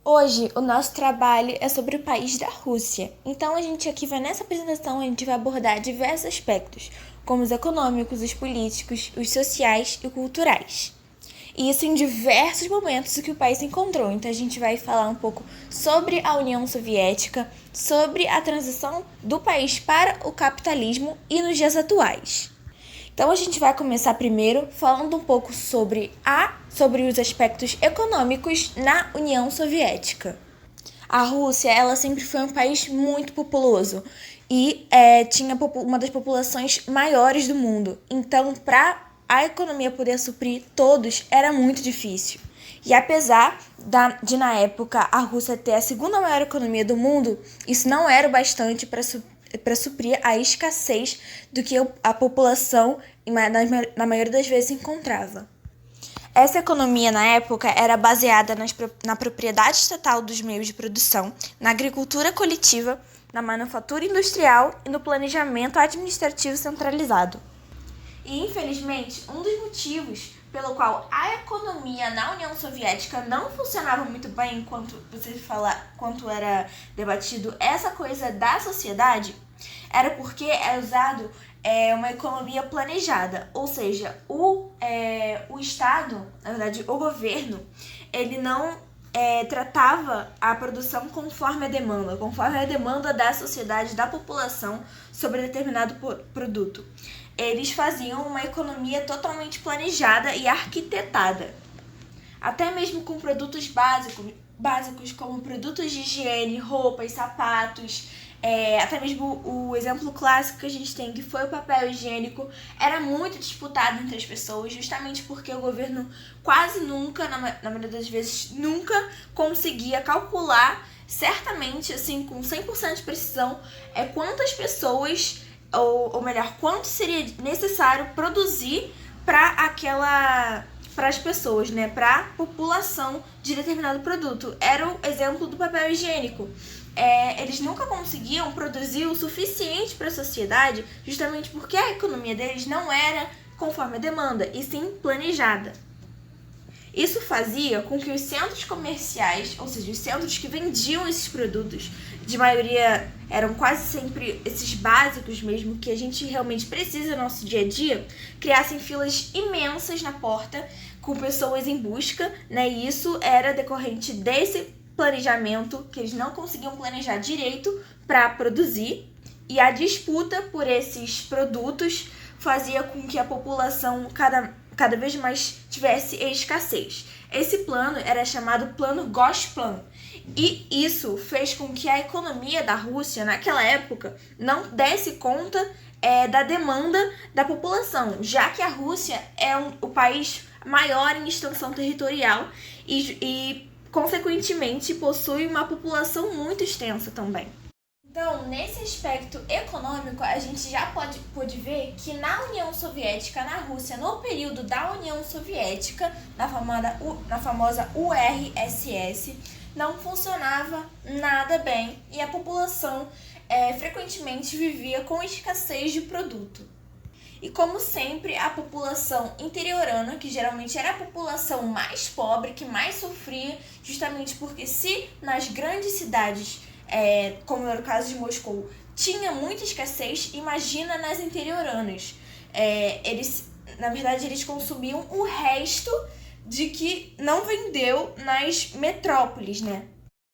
Hoje, o nosso trabalho é sobre o país da Rússia. Então, nessa apresentação, a gente vai abordar diversos aspectos, como os econômicos, os políticos, os sociais e culturais. E isso em diversos momentos que o país se encontrou. Então, a gente vai falar um pouco sobre a União Soviética, sobre a transição do país para o capitalismo e nos dias atuais. Então, a gente vai começar primeiro falando um pouco sobre os aspectos econômicos na União Soviética. A Rússia, ela sempre foi um país muito populoso e tinha uma das populações maiores do mundo. Então, para a economia poder suprir todos, era muito difícil. E apesar de, na época, a Rússia ter a segunda maior economia do mundo, isso não era o bastante para suprir a escassez do que a população, na maioria das vezes, encontrava. Essa economia, na época, era baseada na propriedade estatal dos meios de produção, na agricultura coletiva, na manufatura industrial e no planejamento administrativo centralizado. E, infelizmente, um dos motivos pelo qual a economia na União Soviética não funcionava muito bem quanto era debatido essa coisa da sociedade, era porque é usado uma economia planejada, ou seja, o Estado, na verdade, o governo, ele não tratava a produção conforme a demanda da sociedade, da população sobre determinado produto. Eles faziam uma economia totalmente planejada e arquitetada, até mesmo com produtos básicos como produtos de higiene, roupas, sapatos. Até mesmo o exemplo clássico que a gente tem, que foi o papel higiênico, era muito disputado entre as pessoas, justamente porque o governo quase nunca, na maioria das vezes, nunca conseguia calcular certamente, assim, com 100% de precisão, quantas pessoas, ou melhor, quanto seria necessário produzir para as pessoas, né, para a população de determinado produto. Era o exemplo do papel higiênico. Eles nunca conseguiam produzir o suficiente para a sociedade, justamente porque a economia deles não era conforme a demanda, e sim planejada. Isso fazia com que os centros comerciais, ou seja, os centros que vendiam esses produtos, de maioria eram quase sempre esses básicos mesmo, que a gente realmente precisa no nosso dia a dia, criassem filas imensas na porta, com pessoas em busca, né? E isso era decorrente desse planejamento, que eles não conseguiam planejar direito para produzir, e a disputa por esses produtos fazia com que a população cada vez mais tivesse escassez. Esse plano era chamado Plano Gosplan, e isso fez com que a economia da Rússia, naquela época, não desse conta da demanda da população, já que a Rússia é o país maior em extensão territorial e consequentemente, possui uma população muito extensa também. Então, nesse aspecto econômico, a gente já pode ver que na União Soviética, na Rússia, no período da União Soviética, na famosa URSS, não funcionava nada bem e a população frequentemente vivia com escassez de produto. E como sempre, a população interiorana, que geralmente era a população mais pobre, que mais sofria, justamente porque se nas grandes cidades, como era o caso de Moscou, tinha muita escassez, imagina nas interioranas. Eles consumiam o resto de que não vendeu nas metrópoles, né?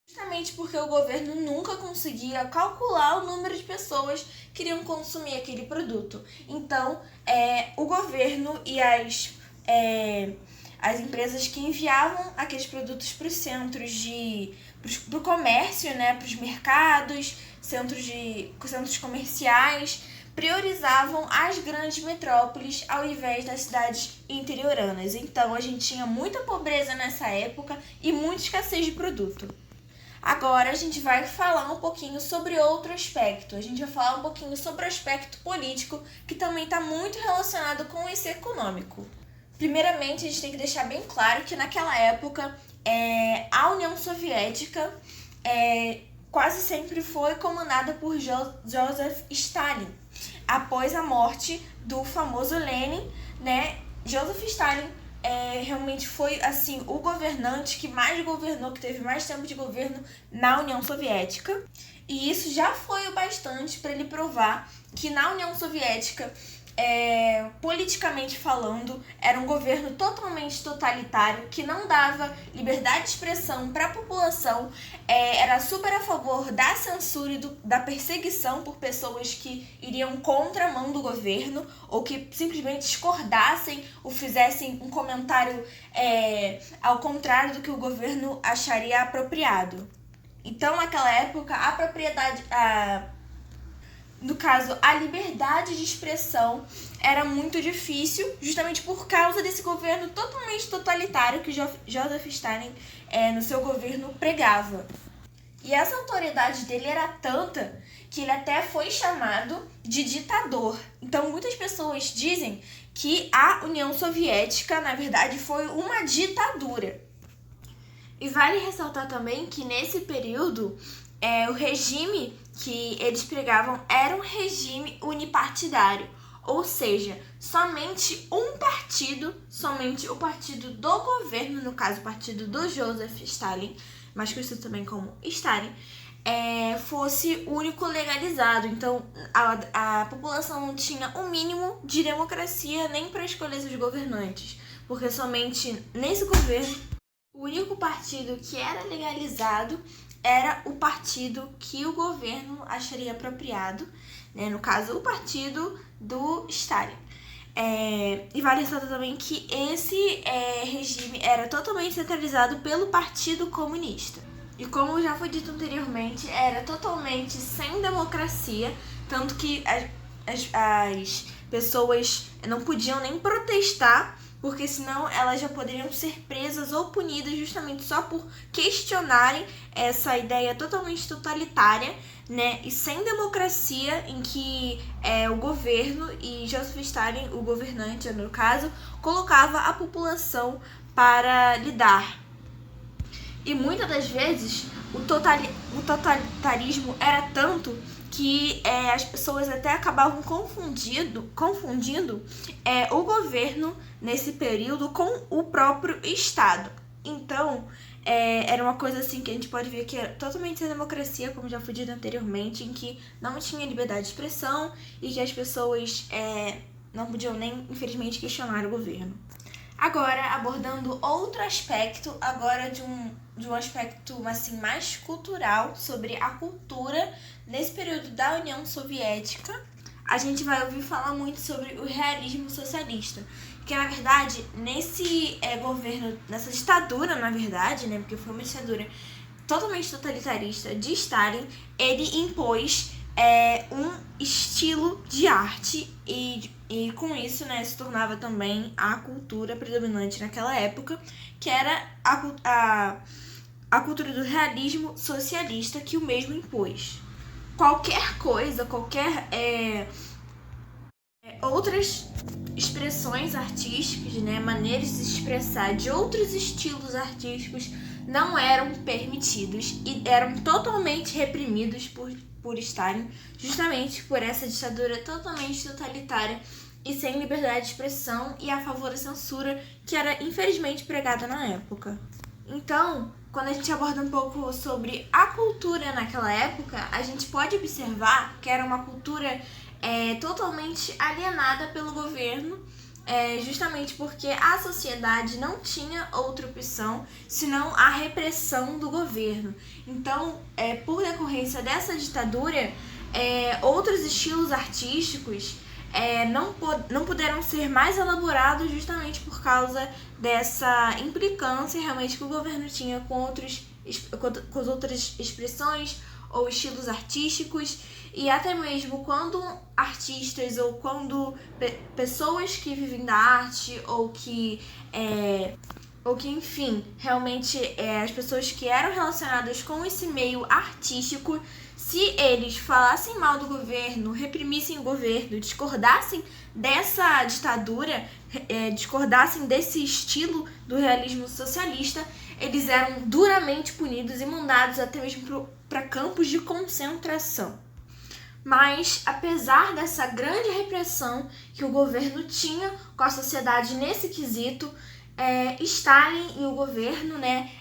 Justamente porque o governo nunca conseguia calcular o número de pessoas que iriam consumir aquele produto. Então, o governo e as empresas que enviavam aqueles produtos para os centros para o comércio, né, para os mercados, centros comerciais, priorizavam as grandes metrópoles ao invés das cidades interioranas. Então, a gente tinha muita pobreza nessa época e muita escassez de produto. Agora a gente vai falar um pouquinho sobre outro aspecto. A gente vai falar um pouquinho sobre o aspecto político, que também está muito relacionado com esse econômico. Primeiramente, a gente tem que deixar bem claro que naquela época a União Soviética quase sempre foi comandada por Joseph Stalin. Após a morte do famoso Lenin, né, Joseph Stalin realmente foi assim o governante que mais governou, que teve mais tempo de governo na União Soviética. E isso já foi o bastante para ele provar que na União Soviética, politicamente falando, era um governo totalmente totalitário, que não dava liberdade de expressão para a população, era super a favor da censura e da perseguição por pessoas que iriam contra a mão do governo ou que simplesmente discordassem ou fizessem um comentário ao contrário do que o governo acharia apropriado. Então, naquela época, no caso, a liberdade de expressão era muito difícil, justamente por causa desse governo totalmente totalitário que Joseph Stalin, no seu governo, pregava. E essa autoridade dele era tanta que ele até foi chamado de ditador. Então, muitas pessoas dizem que a União Soviética, na verdade, foi uma ditadura. E vale ressaltar também que nesse período, o regime que eles pregavam era um regime unipartidário, ou seja, somente um partido, somente o partido do governo, no caso o partido do Joseph Stalin, mais conhecido também como Stalin, fosse único legalizado. Então a população não tinha o mínimo de democracia nem para escolher seus governantes, porque somente nesse governo o único partido que era legalizado era o partido que o governo acharia apropriado, né? No caso, o partido do Stalin. E vale ressaltar também que esse regime era totalmente centralizado pelo Partido Comunista. E como já foi dito anteriormente, era totalmente sem democracia, tanto que as pessoas não podiam nem protestar, porque senão elas já poderiam ser presas ou punidas justamente só por questionarem essa ideia totalmente totalitária, né, e sem democracia, em que o governo e Joseph Stalin, o governante no caso, colocava a população para lidar. E muitas das vezes o totalitarismo era tanto que as pessoas até acabavam confundindo o governo nesse período com o próprio Estado. Então, era uma coisa assim que a gente pode ver que era totalmente sem democracia, como já foi dito anteriormente, em que não tinha liberdade de expressão e que as pessoas não podiam nem, infelizmente, questionar o governo. Agora, abordando outro aspecto, agora de um aspecto assim, mais cultural, sobre a cultura nesse período da União Soviética, a gente vai ouvir falar muito sobre o realismo socialista, que na verdade, nesse governo, nessa ditadura, na verdade, né, porque foi uma ditadura totalmente totalitarista de Stalin, ele impôs um estilo de arte e com isso, né, se tornava também a cultura predominante naquela época, que era a cultura do realismo socialista que o mesmo impôs. Qualquer coisa, outras expressões artísticas, né, maneiras de se expressar de outros estilos artísticos não eram permitidos e eram totalmente reprimidos por Stalin, justamente por essa ditadura totalmente totalitária e sem liberdade de expressão e a favor da censura que era infelizmente pregada na época. Então, quando a gente aborda um pouco sobre a cultura naquela época, a gente pode observar que era uma cultura totalmente alienada pelo governo, justamente porque a sociedade não tinha outra opção senão a repressão do governo. Então, por decorrência dessa ditadura, outros estilos artísticos não puderam ser mais elaborados justamente por causa dessa implicância realmente que o governo tinha com as outras expressões ou estilos artísticos, e até mesmo quando artistas ou quando pessoas que vivem da arte ou que enfim, realmente as pessoas que eram relacionadas com esse meio artístico, se eles falassem mal do governo, reprimissem o governo, discordassem dessa ditadura, discordassem desse estilo do realismo socialista, eles eram duramente punidos e mandados até mesmo para campos de concentração. Mas, apesar dessa grande repressão que o governo tinha com a sociedade nesse quesito, Stalin e o governo, né,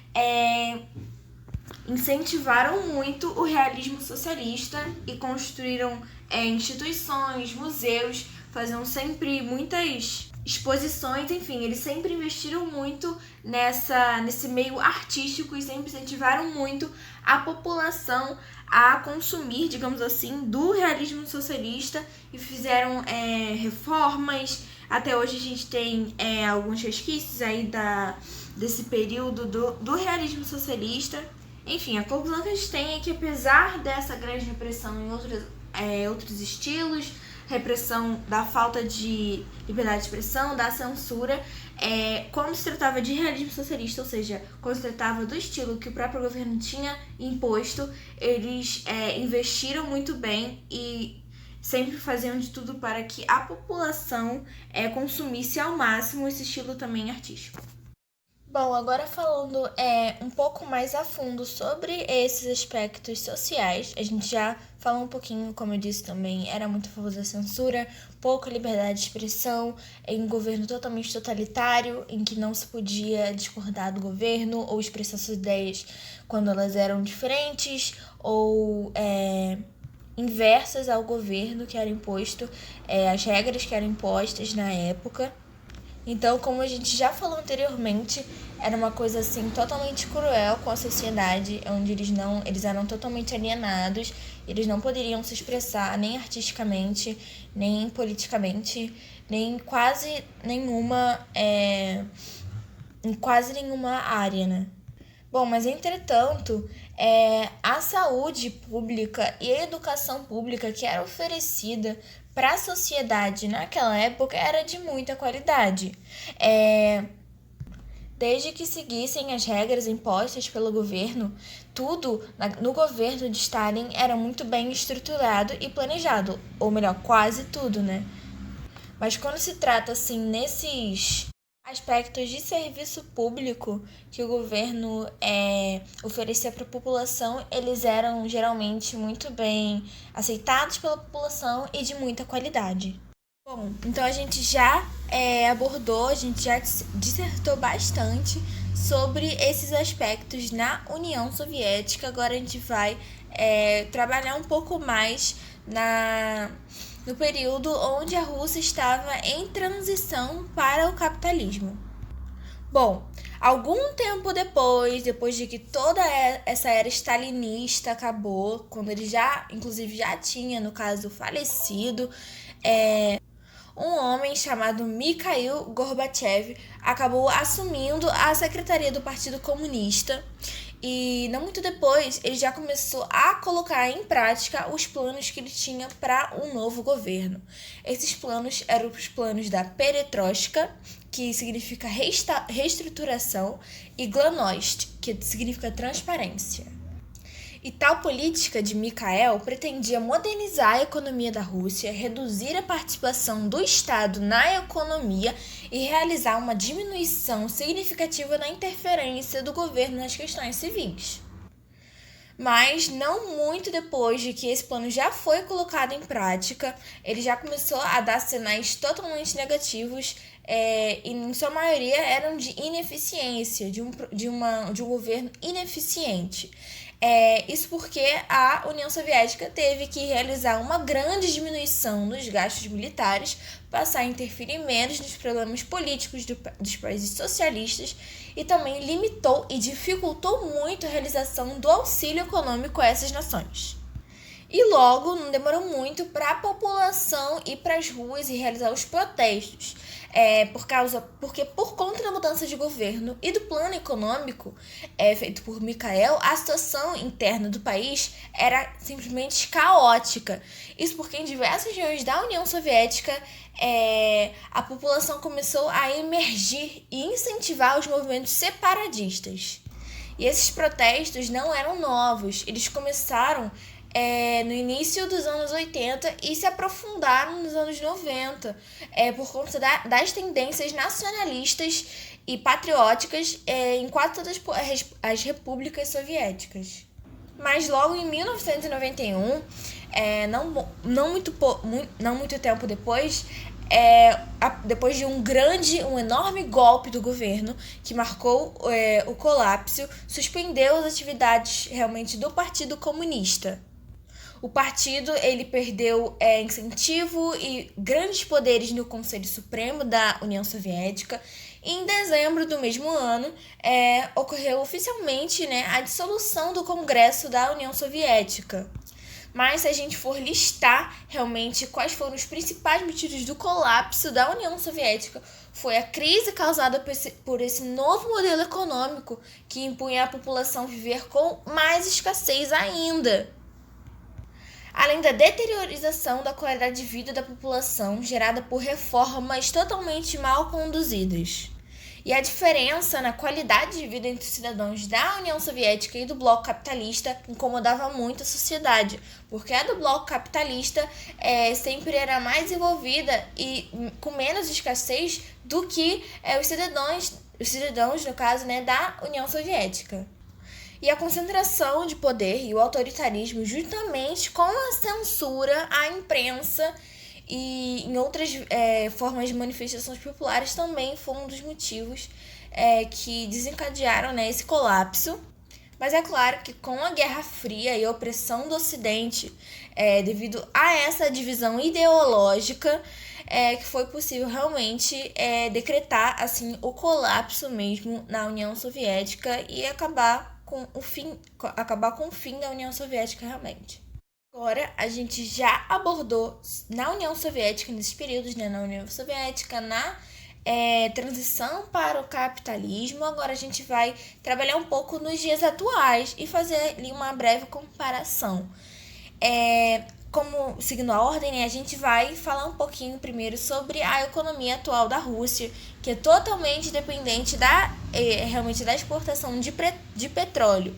incentivaram muito o realismo socialista e construíram instituições, museus, faziam sempre muitas exposições, enfim, eles sempre investiram muito nesse meio artístico e sempre incentivaram muito a população a consumir, digamos assim, do realismo socialista e fizeram reformas. Até hoje a gente tem alguns resquícios aí desse período do realismo socialista. Enfim, a conclusão que a gente tem é que apesar dessa grande repressão em outros estilos, repressão da falta de liberdade de expressão, da censura, quando se tratava de realismo socialista, ou seja, quando se tratava do estilo que o próprio governo tinha imposto, eles investiram muito bem e sempre faziam de tudo para que a população consumisse ao máximo esse estilo também artístico. Bom, agora falando um pouco mais a fundo sobre esses aspectos sociais, a gente já falou um pouquinho, como eu disse também, era muito a favor da censura, pouca liberdade de expressão, em um governo totalmente totalitário, em que não se podia discordar do governo ou expressar suas ideias quando elas eram diferentes ou inversas ao governo que era imposto, as regras que eram impostas na época. Então, como a gente já falou anteriormente, era uma coisa assim totalmente cruel com a sociedade, onde eles eram totalmente alienados, eles não poderiam se expressar nem artisticamente, nem politicamente, nem em quase nenhuma área, né? Bom, mas entretanto, a saúde pública e a educação pública que era oferecida para a sociedade naquela época era de muita qualidade. Desde que seguissem as regras impostas pelo governo, tudo no governo de Stalin era muito bem estruturado e planejado, ou melhor, quase tudo, né? Mas quando se trata assim nesses aspectos de serviço público que o governo oferecia para a população, eles eram geralmente muito bem aceitados pela população e de muita qualidade. Bom, então a gente já abordou, a gente já dissertou bastante sobre esses aspectos na União Soviética. Agora a gente vai trabalhar um pouco mais no período onde a Rússia estava em transição para o capitalismo. Bom, algum tempo depois de que toda essa era stalinista acabou, quando ele inclusive já tinha, no caso, falecido, um homem chamado Mikhail Gorbachev acabou assumindo a secretaria do Partido Comunista e não muito depois ele já começou a colocar em prática os planos que ele tinha para um novo governo. Esses planos eram os planos da Perestroika, que significa reestruturação, e Glasnost, que significa transparência. E tal política de Mikhail pretendia modernizar a economia da Rússia, reduzir a participação do Estado na economia e realizar uma diminuição significativa na interferência do governo nas questões civis. Mas não muito depois de que esse plano já foi colocado em prática, ele já começou a dar sinais totalmente negativos e em sua maioria eram de ineficiência, de um governo ineficiente. Isso porque a União Soviética teve que realizar uma grande diminuição nos gastos militares, passar a interferir menos nos problemas políticos dos países socialistas e também limitou e dificultou muito a realização do auxílio econômico a essas nações. E logo, não demorou muito para a população ir para as ruas e realizar os protestos. Porque por conta da mudança de governo e do plano econômico feito por Mikhail, a situação interna do país era simplesmente caótica. Isso porque em diversas regiões da União Soviética a população começou a emergir e incentivar os movimentos separatistas. E esses protestos não eram novos, eles começaram no início dos anos 80 e se aprofundaram nos anos 90 por conta das tendências nacionalistas e patrióticas em quase todas as repúblicas soviéticas. Mas logo em 1991, não muito tempo depois, depois de um enorme golpe do governo que marcou o colapso, suspendeu as atividades realmente do Partido Comunista. O partido ele perdeu incentivo e grandes poderes no Conselho Supremo da União Soviética. E em dezembro do mesmo ano, ocorreu oficialmente, né, a dissolução do Congresso da União Soviética. Mas se a gente for listar realmente quais foram os principais motivos do colapso da União Soviética, foi a crise causada por esse novo modelo econômico que impunha a população viver com mais escassez ainda. Além da deteriorização da qualidade de vida da população gerada por reformas totalmente mal conduzidas. E a diferença na qualidade de vida entre os cidadãos da União Soviética e do bloco capitalista incomodava muito a sociedade, porque a do bloco capitalista sempre era mais desenvolvida e com menos escassez do que os cidadãos, no caso, né, da União Soviética. E a concentração de poder e o autoritarismo, juntamente com a censura à imprensa e em outras formas de manifestações populares, também foi um dos motivos que desencadearam, né, esse colapso. Mas é claro que com a Guerra Fria e a opressão do Ocidente, devido a essa divisão ideológica, que foi possível realmente decretar assim, o colapso mesmo na União Soviética e acabar com o fim da União Soviética realmente. Agora, a gente já abordou na União Soviética, nesses períodos, né, na União Soviética, na transição para o capitalismo. Agora a gente vai trabalhar um pouco nos dias atuais e fazer ali uma breve comparação. Como seguindo a ordem, né, a gente vai falar um pouquinho primeiro sobre a economia atual da Rússia, que é totalmente dependente realmente da exportação de petróleo,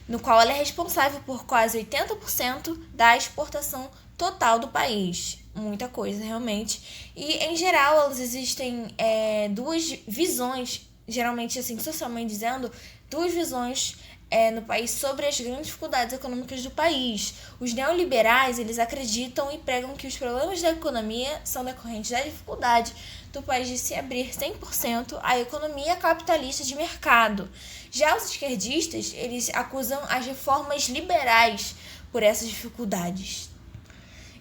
no qual ela é responsável por quase 80% da exportação total do país. Muita coisa, realmente. E, em geral, elas existem duas visões, geralmente, assim, socialmente dizendo, duas visões no país sobre as grandes dificuldades econômicas do país. Os neoliberais, eles acreditam e pregam que os problemas da economia são decorrentes da dificuldade do país de se abrir 100% à economia capitalista de mercado. Já os esquerdistas, eles acusam as reformas liberais por essas dificuldades.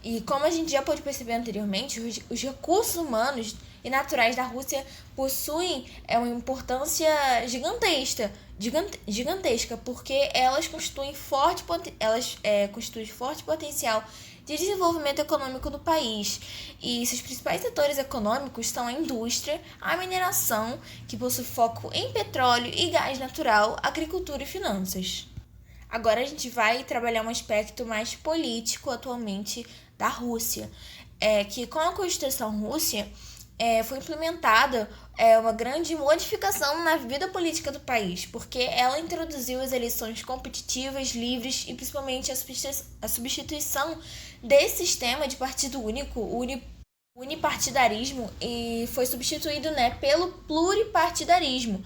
E como a gente já pôde perceber anteriormente, os recursos humanos e naturais da Rússia possuem uma importância gigantesca, porque elas constituem forte potencial de desenvolvimento econômico do país. E seus principais setores econômicos são a indústria, a mineração, que possui foco em petróleo e gás natural, agricultura e finanças. Agora a gente vai trabalhar um aspecto mais político atualmente da Rússia, que com a Constituição Rússia foi implementada uma grande modificação na vida política do país, porque ela introduziu as eleições competitivas, livres e principalmente a substituição desse sistema de partido único, unipartidarismo, e foi substituído, né, pelo pluripartidarismo.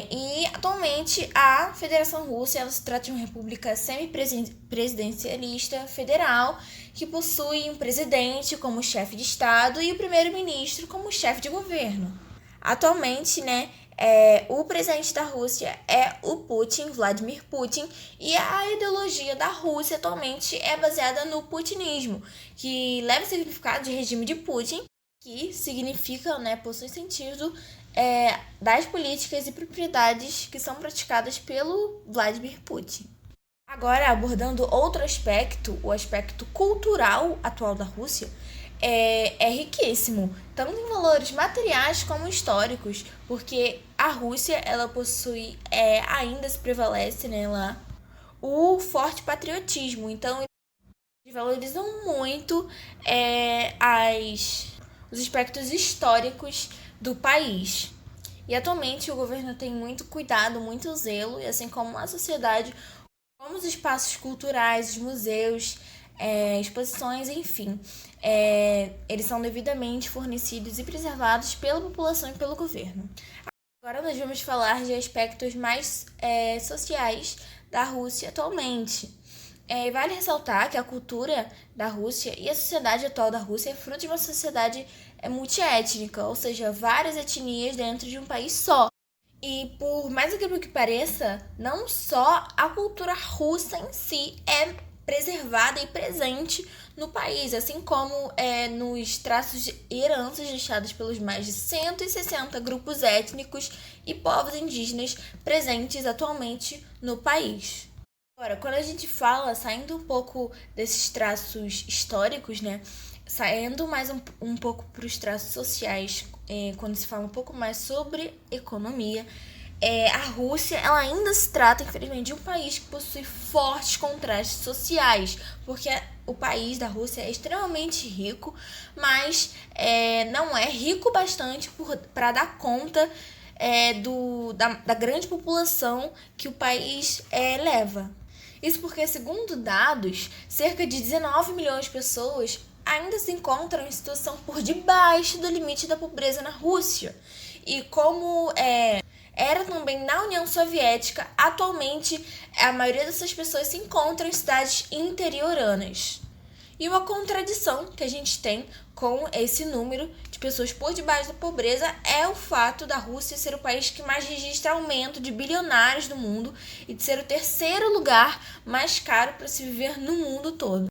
E atualmente a Federação Russa ela se trata de uma república semipresidencialista federal que possui um presidente como chefe de Estado e o primeiro-ministro como chefe de governo. Atualmente, né, o presidente da Rússia é o Putin, Vladimir Putin, e a ideologia da Rússia atualmente é baseada no putinismo, que leva o significado de regime de Putin, que significa, né, possui sentido das políticas e propriedades que são praticadas pelo Vladimir Putin. Agora, abordando outro aspecto, o aspecto cultural atual da Rússia, é riquíssimo, tanto em valores materiais como históricos, porque a Rússia ela possui, ainda se prevalece, né, lá, o forte patriotismo. Então, eles valorizam muito os aspectos históricos do país. E atualmente o governo tem muito cuidado, muito zelo, e assim como a sociedade, como os espaços culturais, os museus, exposições, enfim, eles são devidamente fornecidos e preservados pela população e pelo governo. Agora nós vamos falar de aspectos mais sociais da Rússia atualmente. Vale ressaltar que a cultura da Rússia e a sociedade atual da Rússia é fruto de uma sociedade é multiétnica, ou seja, várias etnias dentro de um país só. E por mais incrível que pareça, não só a cultura russa em si é preservada e presente no país, assim como nos traços de heranças deixados pelos mais de 160 grupos étnicos e povos indígenas presentes atualmente no país. Agora, quando a gente fala, saindo um pouco desses traços históricos, né? Saindo mais um pouco para os traços sociais, quando se fala um pouco mais sobre economia, a Rússia ela ainda se trata, infelizmente, de um país que possui fortes contrastes sociais, porque o país da Rússia é extremamente rico, mas não é rico bastante para dar conta da grande população que o país leva. Isso porque, segundo dados, cerca de 19 milhões de pessoas ainda se encontram em situação por debaixo do limite da pobreza na Rússia. E como era também na União Soviética, atualmente a maioria dessas pessoas se encontra em cidades interioranas. E uma contradição que a gente tem com esse número de pessoas por debaixo da pobreza é o fato da Rússia ser o país que mais registra aumento de bilionários do mundo e de ser o terceiro lugar mais caro para se viver no mundo todo.